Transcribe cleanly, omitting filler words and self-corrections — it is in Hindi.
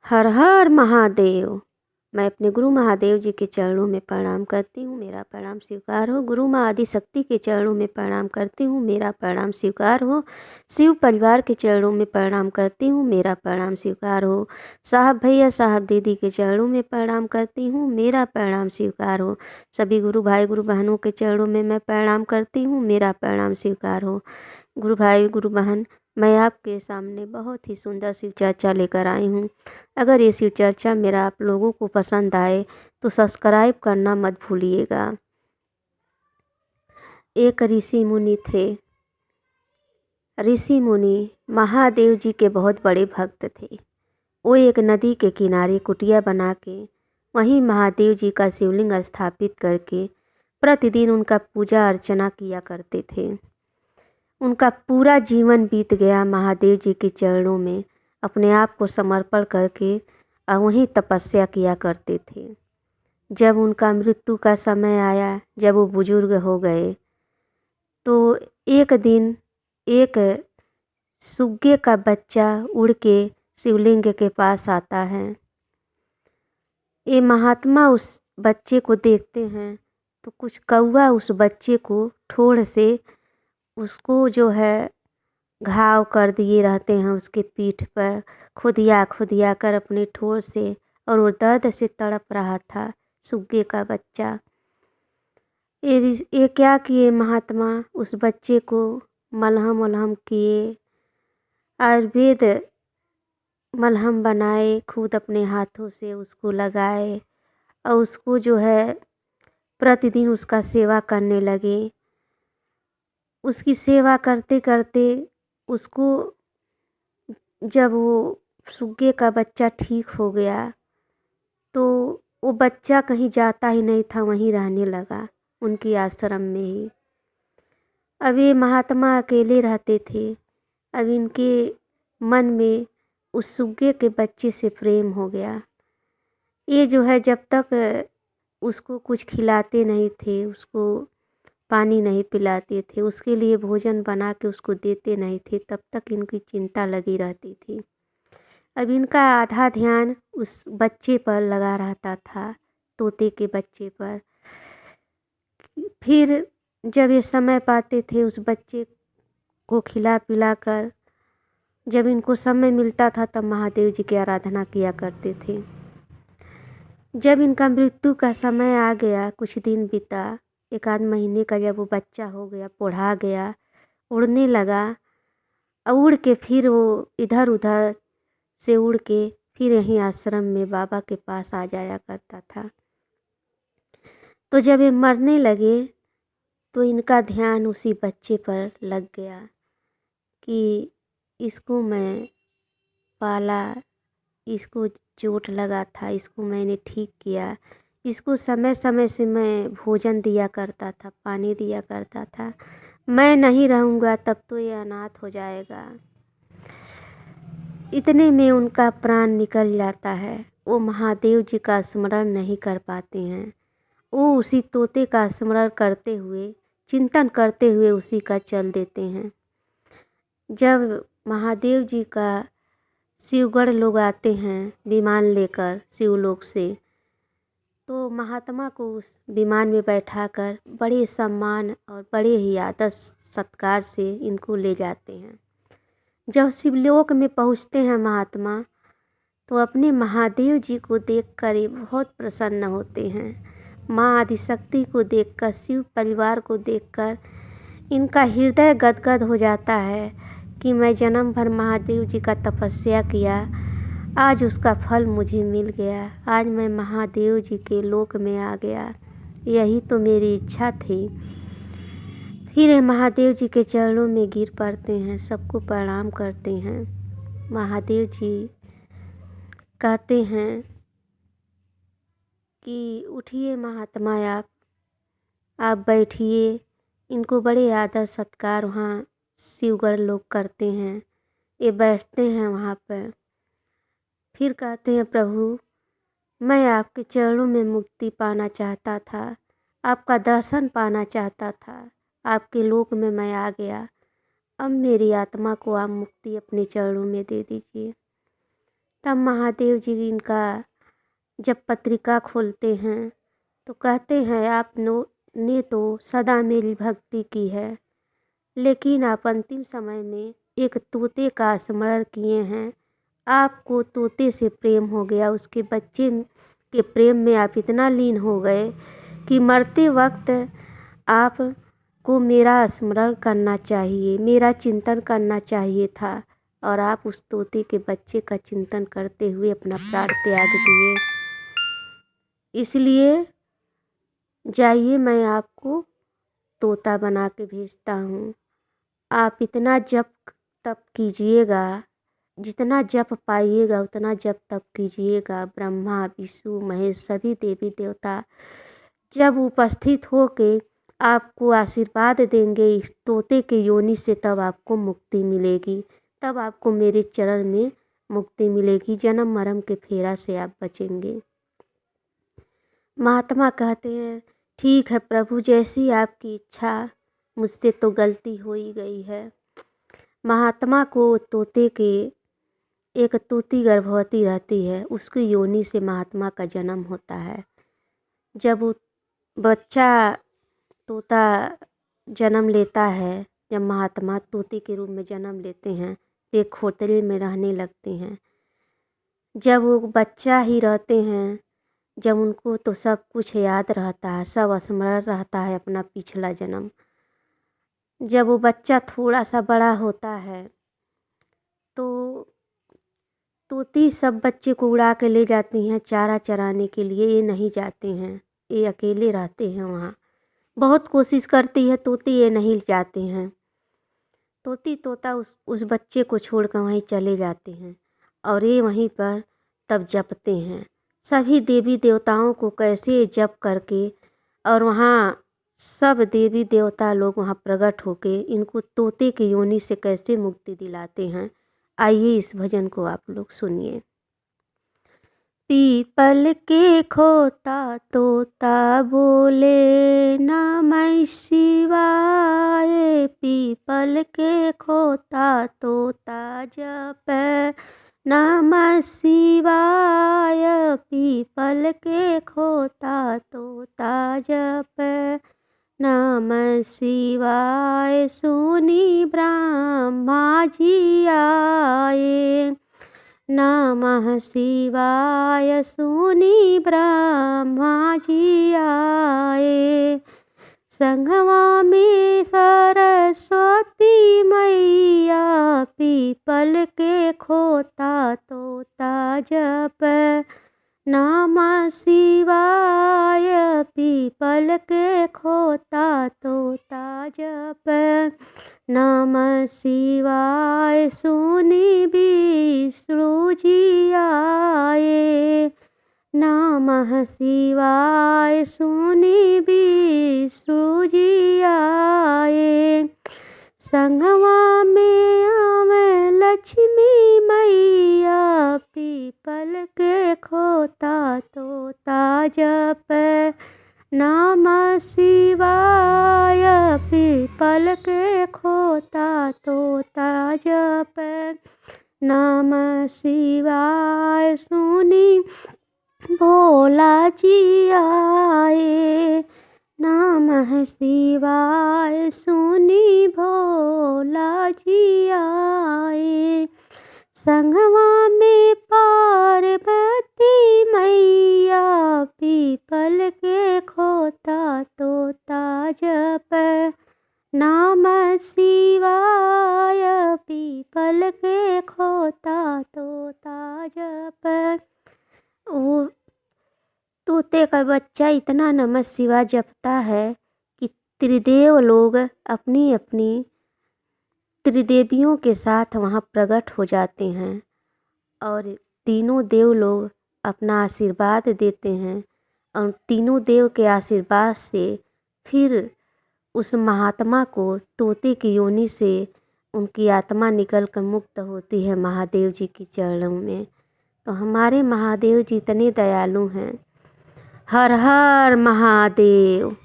हर हर महादेव। मैं अपने गुरु महादेव जी के चरणों में प्रणाम करती हूँ, मेरा प्रणाम स्वीकार हो। गुरु माँ आदिशक्ति के चरणों में प्रणाम करती हूँ, मेरा प्रणाम स्वीकार हो। शिव परिवार के चरणों में प्रणाम करती हूँ, मेरा प्रणाम स्वीकार हो। साहब भैया साहब दीदी के चरणों में प्रणाम करती हूँ, मेरा प्रणाम स्वीकार हो। सभी गुरु भाई गुरु बहनों के चरणों में मैं प्रणाम करती हूँ, मेरा प्रणाम स्वीकार हो। गुरु भाई गुरु बहन, मैं आपके सामने बहुत ही सुंदर शिव चर्चा लेकर आई हूँ। अगर ये शिव चर्चा मेरा आप लोगों को पसंद आए तो सब्सक्राइब करना मत भूलिएगा। एक ऋषि मुनि थे। ऋषि मुनि महादेव जी के बहुत बड़े भक्त थे। वो एक नदी के किनारे कुटिया बना के वहीं महादेव जी का शिवलिंग स्थापित करके प्रतिदिन उनका पूजा अर्चना किया करते थे। उनका पूरा जीवन बीत गया महादेव जी के चरणों में अपने आप को समर्पण करके और वहीं तपस्या किया करते थे। जब उनका मृत्यु का समय आया, जब वो बुजुर्ग हो गए, तो एक दिन एक सुग्गे का बच्चा उड़ के शिवलिंग के पास आता है। ये महात्मा उस बच्चे को देखते हैं तो कुछ कौवा उस बच्चे को ठोड़ से उसको जो है घाव कर दिए रहते हैं उसके पीठ पर, खुदिया खुदिया कर अपने ठोड़ से, और वो दर्द से तड़प रहा था सुग्गे का बच्चा। ये क्या किए महात्मा, उस बच्चे को मलहम वलहम किए, आयुर्वेद मलहम बनाए, खुद अपने हाथों से उसको लगाए और उसको जो है प्रतिदिन उसका सेवा करने लगे। उसकी सेवा करते करते उसको जब वो सुग्गे का बच्चा ठीक हो गया तो वो बच्चा कहीं जाता ही नहीं था, वहीं रहने लगा उनके आश्रम में ही। अब ये महात्मा अकेले रहते थे। अब इनके मन में उस सुग्गे के बच्चे से प्रेम हो गया। ये जो है जब तक उसको कुछ खिलाते नहीं थे, उसको पानी नहीं पिलाते थे, उसके लिए भोजन बना के उसको देते नहीं थे, तब तक इनकी चिंता लगी रहती थी। अब इनका आधा ध्यान उस बच्चे पर लगा रहता था, तोते के बच्चे पर। फिर जब ये समय पाते थे उस बच्चे को खिला पिला कर, जब इनको समय मिलता था तब महादेव जी की आराधना किया करते थे। जब इनका मृत्यु का समय आ गया, कुछ दिन बीता, एक आध महीने का जब वो बच्चा हो गया, पढ़ा गया, उड़ने लगा, और उड़ के फिर वो इधर उधर से उड़ के फिर यहीं आश्रम में बाबा के पास आ जाया करता था। तो जब ये मरने लगे तो इनका ध्यान उसी बच्चे पर लग गया कि इसको मैं पाला, इसको चोट लगा था, इसको मैंने ठीक किया, इसको समय समय से मैं भोजन दिया करता था, पानी दिया करता था। मैं नहीं रहूँगा तब तो ये अनाथ हो जाएगा। इतने में उनका प्राण निकल जाता है। वो महादेव जी का स्मरण नहीं कर पाते हैं। वो उसी तोते का स्मरण करते हुए, चिंतन करते हुए उसी का चल देते हैं। जब महादेव जी का शिवगढ़ लोग आते हैं विमान लेकर शिवलोक से, तो महात्मा को उस विमान में बैठाकर बड़े सम्मान और बड़े ही आदर सत्कार से इनको ले जाते हैं। जब शिवलोक में पहुंचते हैं महात्मा, तो अपने महादेव जी को देखकर ये बहुत प्रसन्न होते हैं। माँ आदिशक्ति को देखकर, शिव परिवार को देखकर इनका हृदय गदगद हो जाता है कि मैं जन्म भर महादेव जी का तपस्या किया, आज उसका फल मुझे मिल गया, आज मैं महादेव जी के लोक में आ गया, यही तो मेरी इच्छा थी। फिर ये महादेव जी के चरणों में गिर पड़ते हैं, सबको प्रणाम करते हैं। महादेव जी कहते हैं कि उठिए महात्मा, आप बैठिए। इनको बड़े आदर सत्कार वहाँ शिवगढ़ लोग करते हैं। ये बैठते हैं वहाँ पर। फिर कहते हैं, प्रभु मैं आपके चरणों में मुक्ति पाना चाहता था, आपका दर्शन पाना चाहता था, आपके लोक में मैं आ गया, अब मेरी आत्मा को आप मुक्ति अपने चरणों में दे दीजिए। तब महादेव जी इनका जब पत्रिका खोलते हैं तो कहते हैं ने तो सदा मेरी भक्ति की है, लेकिन आप अंतिम समय में एक तोते का स्मरण किए हैं। आपको तोते से प्रेम हो गया, उसके बच्चे के प्रेम में आप इतना लीन हो गए कि मरते वक्त आपको मेरा स्मरण करना चाहिए, मेरा चिंतन करना चाहिए था, और आप उस तोते के बच्चे का चिंतन करते हुए अपना प्राण त्याग दिए। इसलिए जाइए, मैं आपको तोता बना के भेजता हूँ। आप इतना जप तप कीजिएगा, जितना जप पाइएगा उतना जप तप कीजिएगा। ब्रह्मा विष्णु महेश सभी देवी देवता जब उपस्थित होके आपको आशीर्वाद देंगे इस तोते के योनि से, तब आपको मुक्ति मिलेगी, तब आपको मेरे चरण में मुक्ति मिलेगी। जन्म मरण के फेरा से आप बचेंगे। महात्मा कहते हैं, ठीक है प्रभु, जैसी आपकी इच्छा, मुझसे तो गलती हो ही गई है। महात्मा को तोते के एक तोती गर्भवती रहती है, उसकी योनि से महात्मा का जन्म होता है। जब वो बच्चा तोता जन्म लेता है, जब महात्मा तोते के रूप में जन्म लेते हैं तो एक खोतले में रहने लगते हैं। जब वो बच्चा ही रहते हैं, जब उनको तो सब कुछ याद रहता है, सब स्मरण रहता है अपना पिछला जन्म। जब वो बच्चा थोड़ा सा बड़ा होता है तो तोती सब बच्चे को उड़ा के ले जाती हैं चारा चराने के लिए। ये नहीं जाते हैं, ये अकेले रहते हैं वहाँ। बहुत कोशिश करती है तोती, ये नहीं जाते हैं। तोता उस बच्चे को छोड़कर वहीं चले जाते हैं और ये वहीं पर तब जपते हैं। सभी देवी देवताओं को कैसे जप करके, और वहाँ सब देवी देवता लोग वहाँ प्रकट होके इनको तोते की योनि से कैसे मुक्ति दिलाते हैं। आइए इस भजन को आप लोग सुनिए। पीपल के खोता तोता बोले नमः शिवाय, पीपल के खोता तोता जप नमः शिवाय, पीपल के खोता तोता जप नमः शिवाय। सुनी ब्रह्मा जी आए, नमः शिवाय। सुनी ब्रह्मा जी आए, संगवा में सरस्वती मैया, पीपल के खोता तोता जप नमः शिवाय, पीपल के खोता तोता जप नमः शिवाय। सुनी विष्णु जी आए, नमः शिवाय। सुनी विष्णु जी आए, संगवा में आवे लक्ष्मी मैया, पीपल के खोता तोता जप नमः शिवाय, पीपल के खोता तोता जप नमः शिवाय। सुनी भोला जी आए, नमः शिवाय। सुनी भोला जी आए, संगवा में पार्वती मैया, पीपल के खोता तोता जप नमः शिवाय, पीपल के खोता तोता जप। वो तोते का बच्चा इतना नमः शिवाय जपता है कि त्रिदेव लोग अपनी अपनी त्रिदेवियों के साथ वहाँ प्रकट हो जाते हैं और तीनों देव लोग अपना आशीर्वाद देते हैं, और तीनों देव के आशीर्वाद से फिर उस महात्मा को तोते की योनि से उनकी आत्मा निकलकर मुक्त होती है महादेव जी की चरणों में। तो हमारे महादेव जी इतने दयालु हैं। हर हर महादेव।